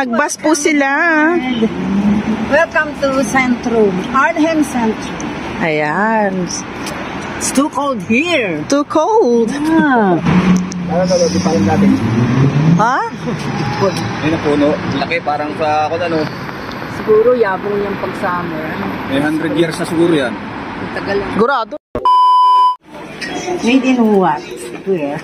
Nagbus po sila. Welcome to Centro. Arnhem Centro. Ayan. It's too cold here. Too cold. Ah. Di pa rin natin. Ha? May na puno. Laki parang sa ako ano. Siguro yabong yung pag-summer. May 100 years na siguro yan. Tagal lang. Gurado. Made in what? Where?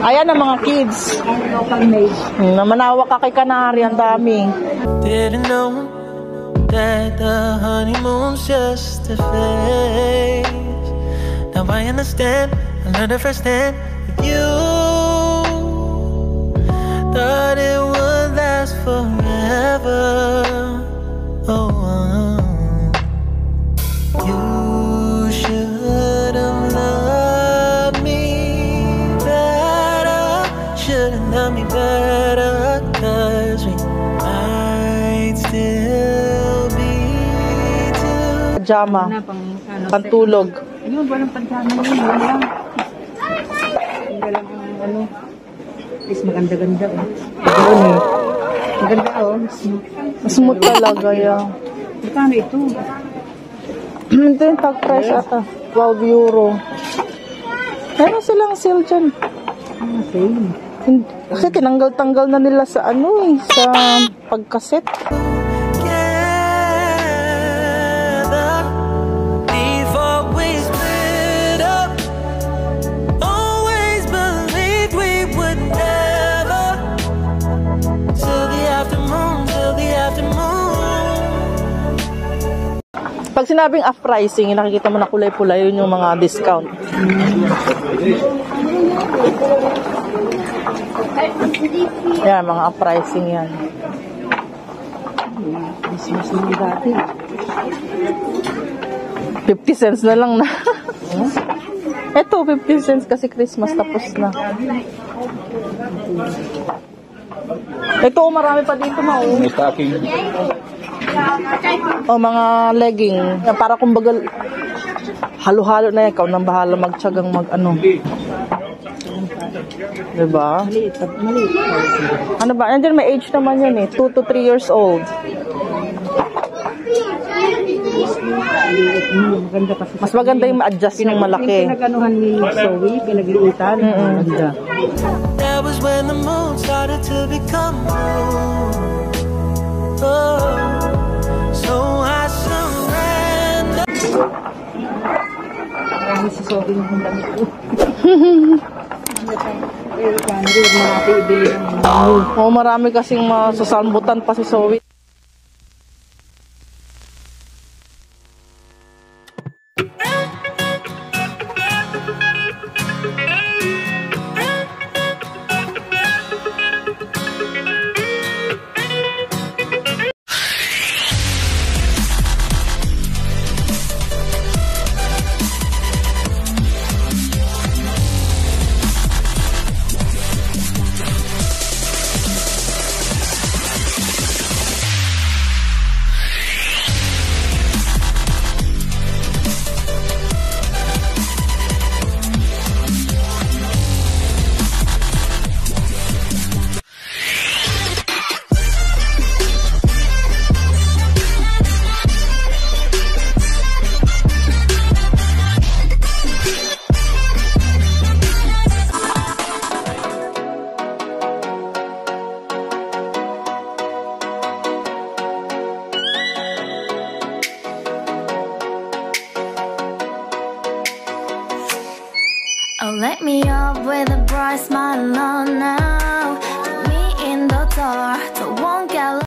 Ayan ang mga kids. Local made. Namanawa ka kay Canary, ang dami. Didn't know that the honeymoon's just a phase. Now I understand, I learned it firsthand with you. Thought it would last forever. Oh, you should have loved me better. Should have loved me better. 'Cause we might still be together. Pajama. Pantulog. Ayun, walang pagkama yun. Wala. Wala ano. Is maganda-ganda. Doon eh. Maganda Smooth talaga yan. Magkano ito? Ito yung tag price ata. 12 euro. Meron silang sale dyan. Same. Kasi tinanggal-tanggal na nila sa ano eh. Sa pagkaset. Pag sinabing off pricing, nakikita mo na kulay-pula, yun yung mga discount. Yan, mga off pricing yan. Christmas naman dati. 50 cents na lang na. Eto, 50 cents kasi Christmas tapos na. Ito, marami pa dito na. May stocking. O mga legging. Yan, para kumbaga halo-halo na yan. Ikaw nang bahala magtsagang mag-ano. Diba? Maliit. Maliit. Ano ba? Nandiyan may age naman yan eh. 2 to 3 years old. Maganda kasi. Mas maganda yung ma-adjust ng malaki. Pinag-anuhan ni Zoe, pinagliitan. Maganda. That was when the moon started to become blue. Oh, so I surrender. Marami si Zoe ng damit ko. Marami ibili ng Oh, marami kasing masasalbutan pa si Zoe. Oh, let me up with a bright smile on now. Put me in the dark.